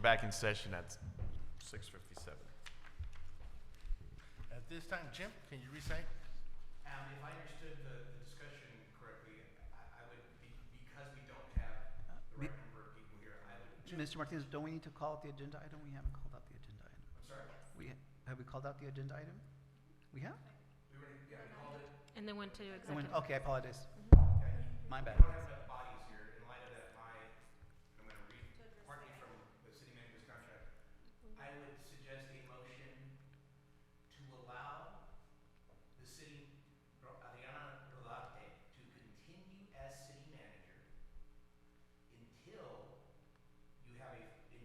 back in session at 6:57. At this time, Jim, can you recite? If I understood the discussion correctly, I would, because we don't have the right number of people here, I would. Mr. Martinez, don't we need to call out the agenda item? We haven't called out the agenda item. I'm sorry? Have we called out the agenda item? We have? We already, yeah, we called it. And then went to And executive. Okay, I apologize. My bad. We don't have enough bodies here in light of that, I'm gonna read partly from the city manager's contract. I would suggest a motion to allow the city, Adriana Rodarte, to continue as city manager until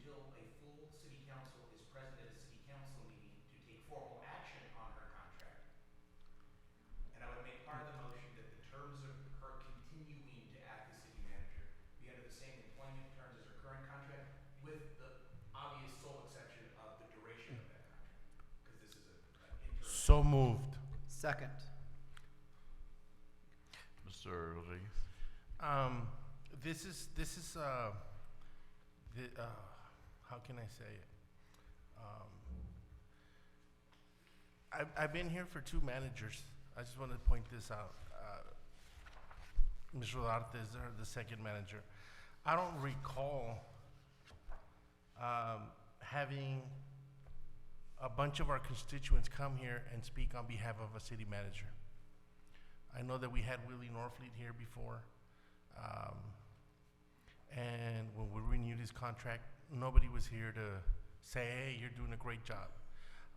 until a full city council is present at a city council meeting to take formal action on her contract. And I would make part of the motion that the terms of her continuing to act as city manager be under the same employment terms as her current contract, with the obvious sole exception of the duration of that contract, because this is an interim. So moved. Second. Mr. Rodriguez. This is how can I say it? I've been here for 2 managers. I just want to point this out. Ms. Rodarte is the second manager. I don't recall having a bunch of our constituents come here and speak on behalf of a city manager. I know that we had Willie Norfleet here before, and when we renewed his contract, nobody was here to say, hey, you're doing a great job.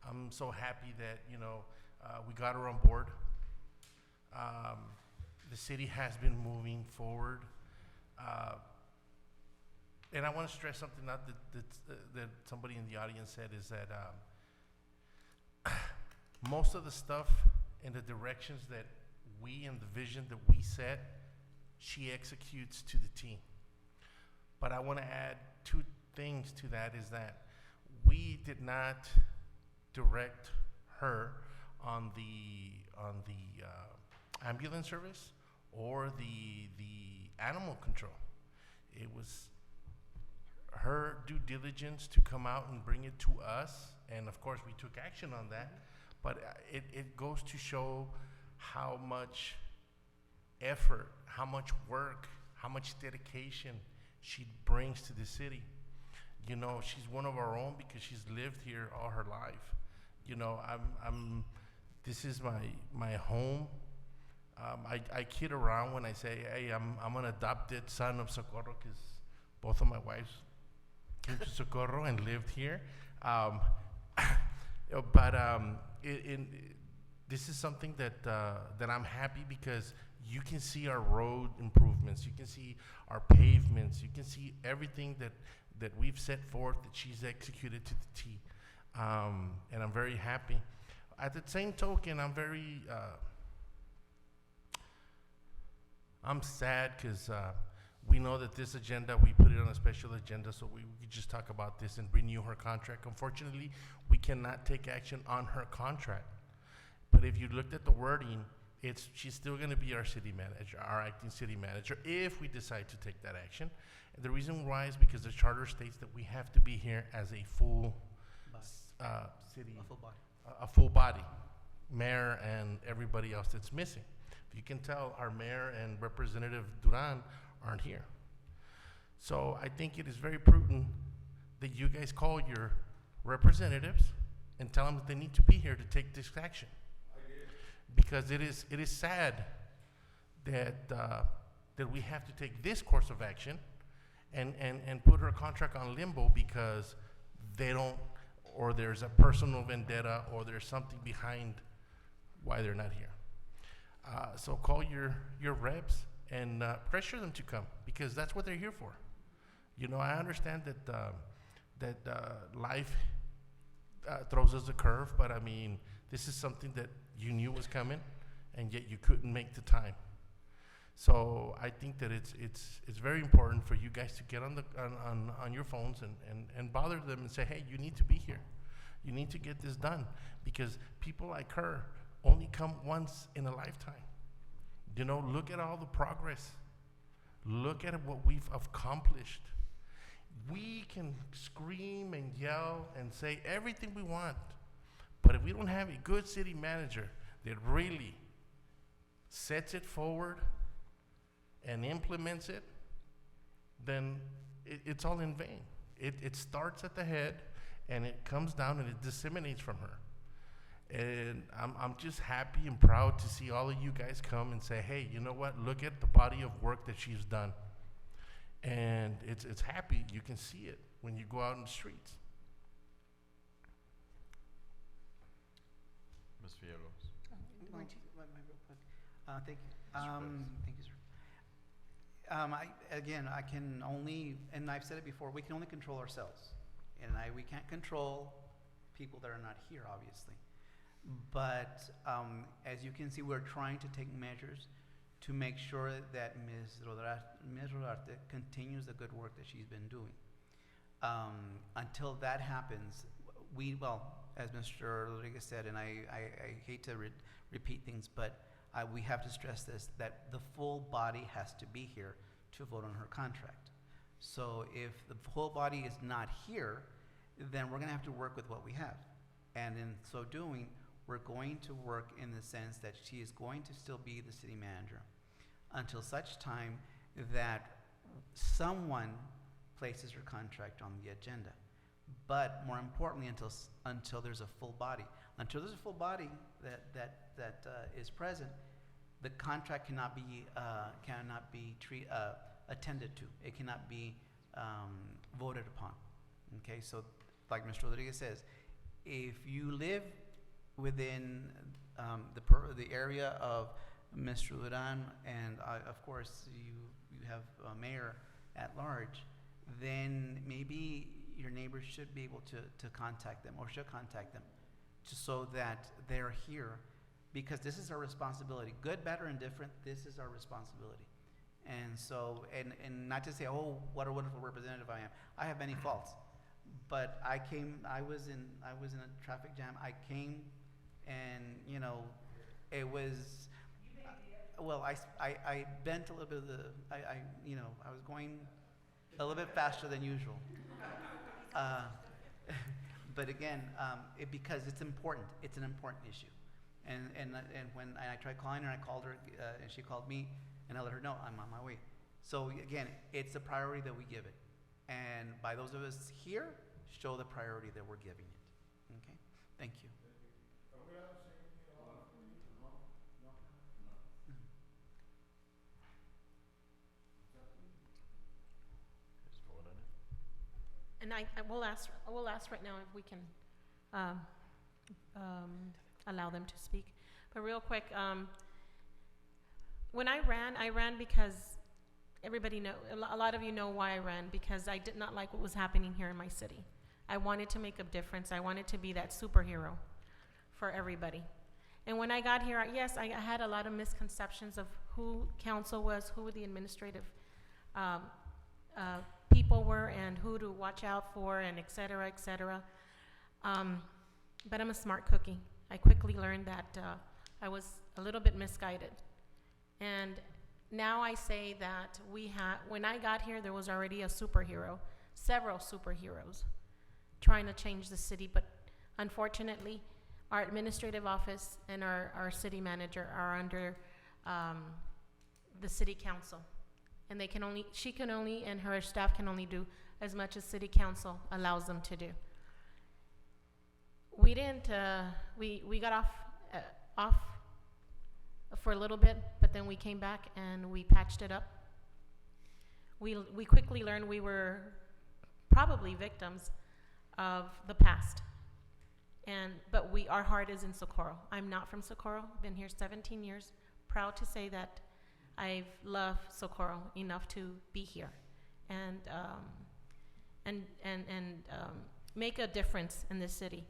I'm so happy that, we got her on board. The city has been moving forward. And I want to stress something out that somebody in the audience said, is that most of the stuff and the directions that we and the vision that we set, she executes to the T. But I want to add 2 things to that, is that we did not direct her on the ambulance service or the animal control. It was her due diligence to come out and bring it to us, and of course we took action on that. But it goes to show how much effort, how much work, how much dedication she brings to the city. She's one of our own because she's lived here all her life. This is my home. I kid around when I say, hey, I'm an adopted son of Socorro, because both of my wives came to Socorro and lived here. This is something that I'm happy, because you can see our road improvements, you can see our pavements, you can see everything that we've set forth that she's executed to the T. And I'm very happy. At the same token, I'm sad, because we know that this agenda, we put it on a special agenda so we could just talk about this and renew her contract. Unfortunately, we cannot take action on her contract. But if you looked at the wording, she's still going to be our city manager, our acting city manager, if we decide to take that action. And the reason why is because the charter states that we have to be here as a full city, a full body, mayor and everybody else that's missing. If you can tell, our mayor and Representative Duran aren't here. So I think it is very prudent that you guys call your representatives and tell them that they need to be here to take this action. Because it is sad that we have to take this course of action and put her contract on limbo because they don't, or there's a personal vendetta, or there's something behind why they're not here. So call your reps and pressure them to come, because that's what they're here for. I understand that life throws us a curve, but I mean, this is something that you knew was coming, and yet you couldn't make the time. So I think that it's very important for you guys to get on your phones and bother them and say, hey, you need to be here. You need to get this done, because people like her only come once in a lifetime. Look at all the progress. Look at what we've accomplished. We can scream and yell and say everything we want, but if we don't have a good city manager that really sets it forward and implements it, then it's all in vain. It starts at the head, and it comes down and it disseminates from her. And I'm just happy and proud to see all of you guys come and say, hey, you know what? Look at the body of work that she's done. And it's happy. You can see it when you go out in the streets. Ms. Fierros. Well, real quick. Thank you. Mr. Perez. Thank you, sir. I can only, and I've said it before, we can only control ourselves. And we can't control people that are not here, obviously. But as you can see, we're trying to take measures to make sure that Ms. Rodarte continues the good work that she's been doing. Until that happens, as Mr. Rodriguez said, and I hate to repeat things, but we have to stress this, that the full body has to be here to vote on her contract. So if the full body is not here, then we're gonna have to work with what we have. And in so doing, we're going to work in the sense that she is going to still be the city manager until such time that someone places her contract on the agenda. But more importantly, until there's a full body. Until there's a full body that is present, the contract cannot be attended to. It cannot be voted upon. Okay, so like Mr. Rodriguez says, if you live within the area of Mr. Duran, and of course you have a mayor at large, then maybe your neighbors should be able to contact them, or should contact them, just so that they're here, because this is our responsibility. Good, bad, or indifferent, this is our responsibility. And so, and not to say, oh, what a wonderful representative I am. I have many faults, but I was in a traffic jam. I came, and it was. Well, I bent a little bit of I was going a little bit faster than usual. But again, because it's important. It's an important issue. And when I tried calling her, I called her, and she called me, and I let her know I'm on my way. So again, it's a priority that we give it. And by those of us here, show the priority that we're giving it. Okay? Thank you. Just vote on it. And I will ask right now if we can allow them to speak. But real quick, when I ran because everybody know, a lot of you know why I ran, because I did not like what was happening here in my city. I wanted to make a difference. I wanted to be that superhero for everybody. And when I got here, yes, I had a lot of misconceptions of who council was, who the administrative people were, and who to watch out for, and et cetera, et cetera. But I'm a smart cookie. I quickly learned that I was a little bit misguided. And now I say that when I got here, there was already a superhero, several superheroes, trying to change the city. But unfortunately, our administrative office and our city manager are under the city council. And she can only, and her staff can only do as much as city council allows them to do. We didn't, we got off for a little bit, but then we came back and we patched it up. We quickly learned we were probably victims of the past. But our heart is in Socorro. I'm not from Socorro, been here 17 years, proud to say that I've loved Socorro enough to be here and make a difference in this city.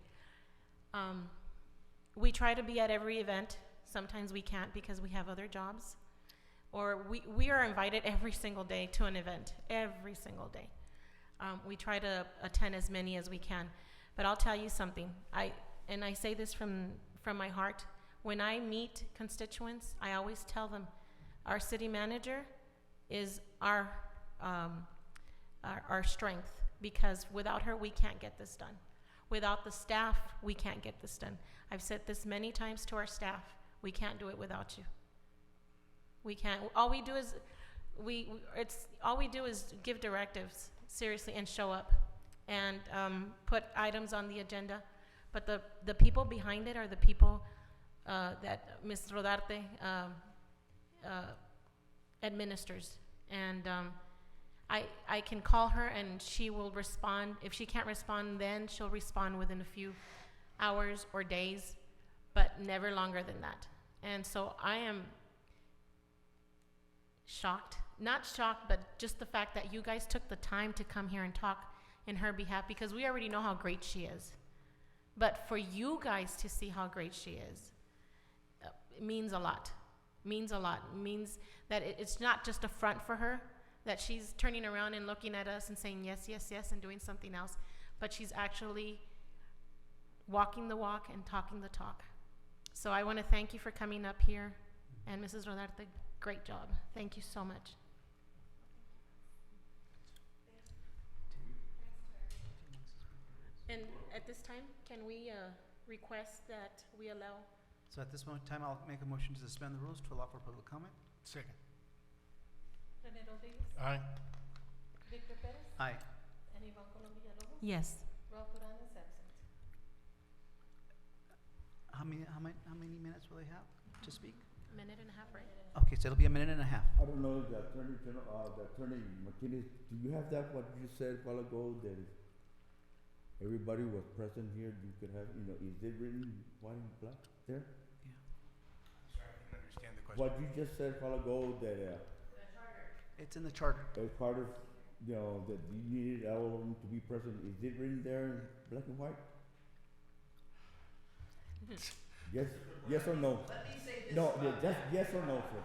We try to be at every event. Sometimes we can't because we have other jobs. Or we are invited every single day to an event, every single day. We try to attend as many as we can. But I'll tell you something, I say this from my heart. When I meet constituents, I always tell them, our city manager is our our strength, because without her, we can't get this done. Without the staff, we can't get this done. I've said this many times to our staff. We can't do it without you. We can't. All we do is give directives, seriously, and show up and put items on the agenda. But the people behind it are the people that Ms. Rodarte administers. And I can call her and she will respond. If she can't respond then, she'll respond within a few hours or days, but never longer than that. And so I am shocked. Not shocked, but just the fact that you guys took the time to come here and talk in her behalf, because we already know how great she is. But for you guys to see how great she is, it means a lot. Means a lot. It means that it's not just a front for her, that she's turning around and looking at us and saying yes, yes, yes, and doing something else, but she's actually walking the walk and talking the talk. So I want to thank you for coming up here, and Mrs. Rodarte, great job. Thank you so much. And at this time, can we request that we allow? So at this moment in time, I'll make a motion to suspend the rules to allow for public comment. Second. Rene Rodriguez, Aye. Victor Perez, Aye. and Yvonne Colom Villalobos. Yes. Ralph Duran is absent. How many minutes will they have to speak? A minute and a half, right? Okay, so it'll be a minute and a half. I don't know, the Attorney General, the Attorney Martinez, do you have that, what you said a while ago, that if everybody was present here, you could have, is it written white and black there? Sorry, I didn't understand the question. What you just said a while ago, that, It's in the charter. as part of, that you needed all of them to be present, is it written there in black and white? Yes or no? Let me say this. No, just yes or no, sir.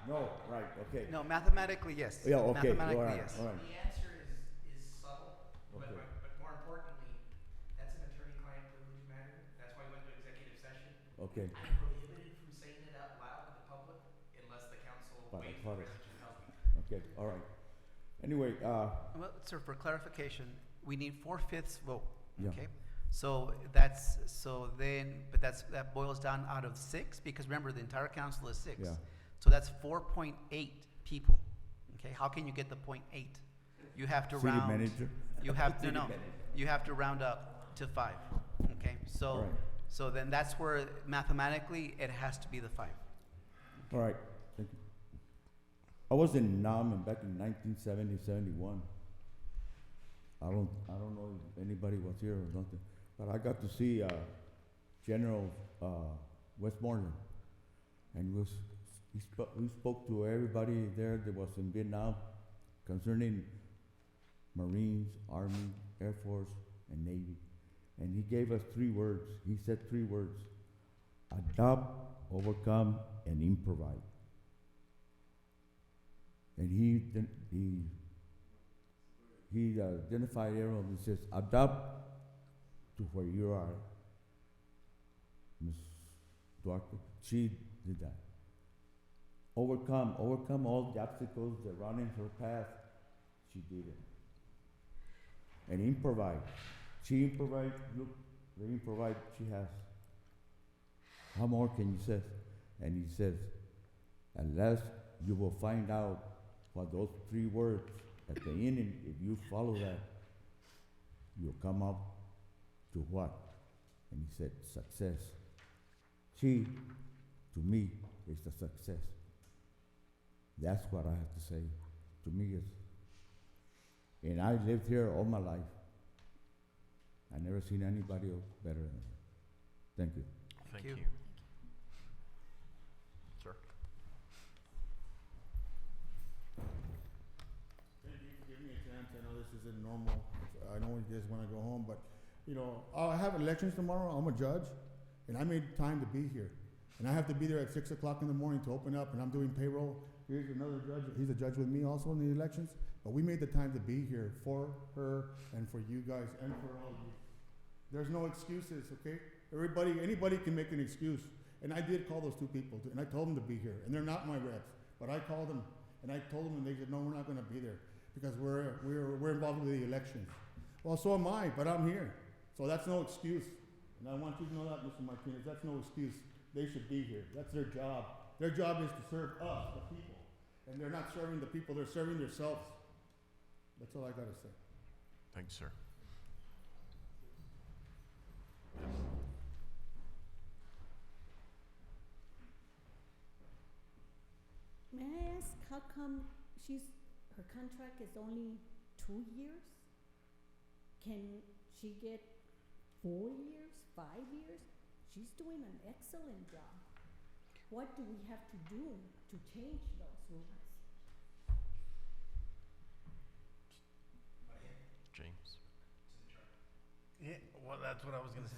No, right, okay. No, mathematically, yes. Yeah, okay, Mathematically, all right, yes. all right. The answer is subtle, but, Okay. but more importantly, that's an attorney-client privilege matter. That's why we went to executive session. Okay, I'm prohibited from saying it out loud to the public unless the council But I waives the thought it- privilege and tells me. okay, all right. Anyway, Well, sir, for clarification, we need 4/5 vote, Yeah. okay? So that boils down out of 6, because remember, the entire council is 6. Yeah. So that's 4.8 people, okay? How can you get the 0.8? You have to city round. manager? You have, City no, manager. you have to round up to 5, okay? All right. So then that's where mathematically, it has to be the 5. All right, thank you. I was in Nam back in 1970, 71. I don't know if anybody was here or nothing, but I got to see General Westmoreland, and he spoke to everybody there that was in Vietnam concerning Marines, Army, Air Force, and Navy, and he gave us 3 words. He said 3 words: adopt, overcome, and improvise. And he identified everyone. He says, adapt to where you are. Ms. Duarte, she did that. Overcome all the obstacles that run in her path. She did it. And improvise. She improvised. Look, the improvise she has. How more can you say? And he says, unless you will find out what those 3 words at the end, and if you follow that, you'll come up to what? And he said, success. She, to me, is the success. That's what I have to say. To me, is, and I lived here all my life. I never seen anybody else better than her. Thank you. Thank you. you. Sir? Thank you for giving me a chance. I know this isn't normal. I know you guys want to go home, but I have elections tomorrow. I'm a judge, and I made time to be here, and I have to be there at 6 o'clock in the morning to open up, and I'm doing payroll. Here's another judge. He's a judge with me also in the elections, but we made the time to be here for her and for you guys and for all of you. There's no excuses, okay? Anybody can make an excuse, and I did call those 2 people, and I told them to be here, and they're not my reps, but I called them, and I told them, and they said, no, we're not going to be there. because we're involved with the elections. Well, so am I, but I'm here. So that's no excuse. And I want you to know that, Mr. Martinez, that's no excuse. They should be here. That's their job. Their job is to serve us, the people. And they're not serving the people, they're serving themselves. That's all I gotta say. Thank you, sir. May I ask how come her contract is only 2 years? Can she get 4 years, 5 years? She's doing an excellent job. What do we have to do to change those rules? James. Yeah, well, that's what I was gonna say.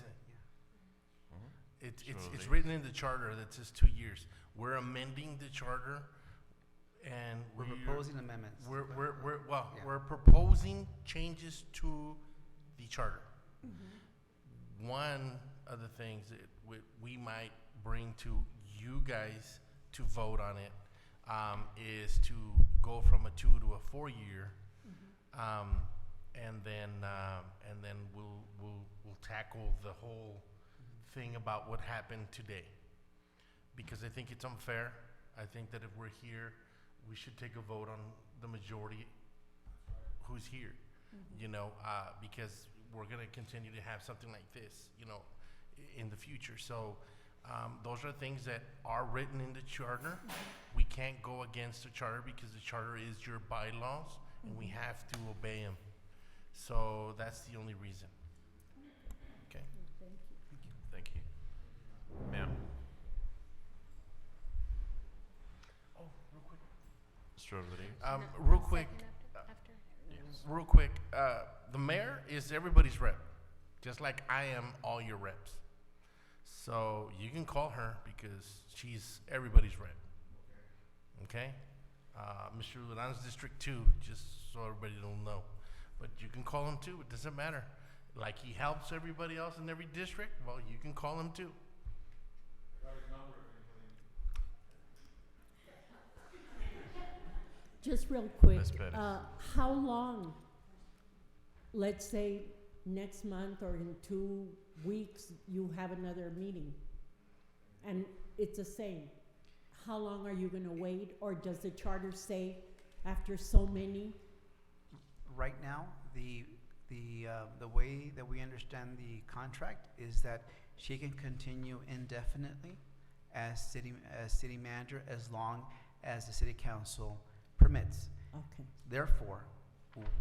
Yeah. It's So written in the charter that says 2 years. We're amending the charter, and We're proposing amendments. Yeah. we're proposing changes to the charter. One of the things that we might bring to you guys to vote on it is to go from a 2 to a 4 year, and then we'll tackle the whole thing about what happened today, because I think it's unfair. I think that if we're here, we should take a vote on the majority who's here, you know, because we're gonna continue to have something like this, you know, in the future. So those are things that are written in the charter. We can't go against the charter because the charter is your bylaws, and we have to obey them. So that's the only reason. Okay. Thank you. Thank you. Ma'am. Oh, real quick. Mr. Rodriguez. Real quick, After. Yes. real quick, the mayor is everybody's rep, just like I am all your reps. So you can call her because she's everybody's rep. Okay? Mr. Duran's District 2, just so everybody don't know. But you can call him too, it doesn't matter. Like he helps everybody else in every district, well, you can call him too. Just real quick, Ms. Pettis. how long, let's say next month or in 2 weeks, you have another meeting, and it's the same, how long are you gonna wait, or does the charter say after so many? Right now, the way that we understand the contract is that she can continue indefinitely as city manager as long as the city council permits. Okay, Therefore,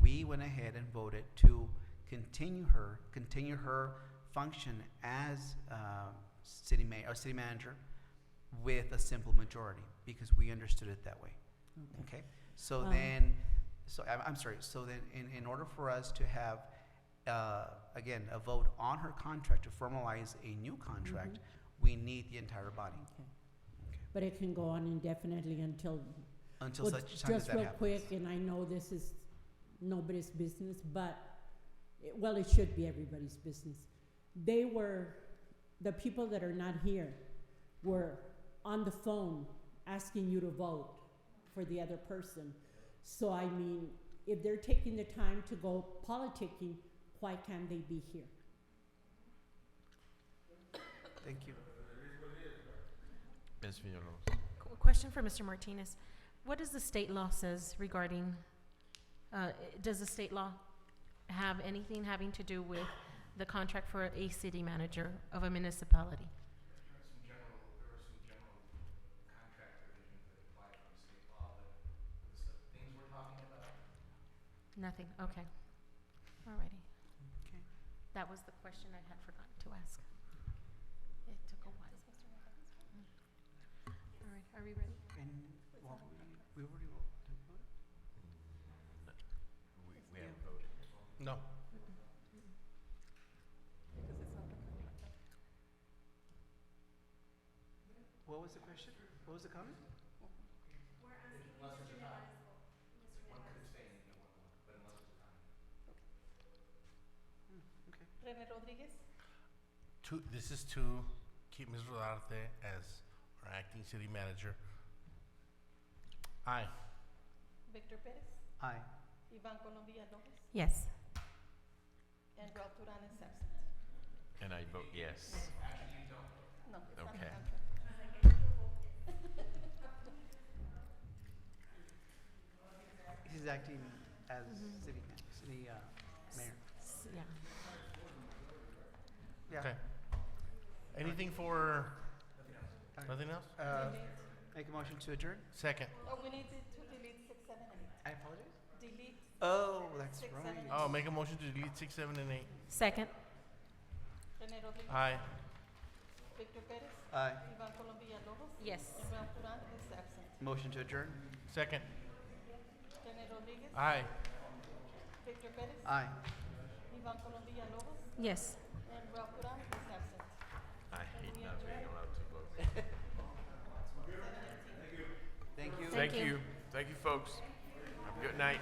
we went ahead and voted to continue her function as city manager with a simple majority, because we understood it that way. okay. Okay, so Um, then, I'm sorry, so then in order for us to have, again, a vote on her contract, to formalize a new contract, we need the entire body. Okay. But it can go on indefinitely until, Until well, such time as just that real happens. quick, and I know this is nobody's business, but, well, it should be everybody's business. The people that are not here were on the phone asking you to vote for the other person. So I mean, if they're taking the time to go politicking, why can't they be here? Thank you. Ms. Villalobos. Question for Mr. Martinez. What does the state law says regarding, does the state law have anything having to do with the contract for a city manager of a municipality? There are some general contract provisions that apply from state law, but the things we're talking about, Nothing, okay. Alrighty. Okay. That was the question I had forgotten to ask. It took a while. Alright, are we ready? And, well, we already voted. We haven't voted. No. What was the question? What was the comment? unless there's a time. One could abstain, but unless there's a time. Okay. Rene Rodriguez? This is to keep Ms. Rodarte as our acting city manager. Aye. Victor Perez? Aye. Ivan Colom Villalobos, Yes. and Ralph Duran is absent. And I vote yes. No, it's not Okay. a contract. He's acting as city mayor. Yeah. Yeah. Okay. Anything for, nothing else? Make a motion to adjourn? Second. Oh, we need to delete 6, 7, and 8. I apologize? Delete Oh, that's 6, right. 7, and Oh, make a motion to delete 6, 7, and 8. Second. Rene Rodriguez. Aye. Victor Perez. Aye. Ivan Colom Villalobos. Yes. And Ralph Duran is absent. Motion to adjourn? Second. Rene Rodriguez. Aye. Victor Perez. Aye. Ivan Colom Villalobos. Yes. And Ralph Duran is absent. I hate not being allowed to vote. Thank you. Thank you. Thank you, folks. Have a good night.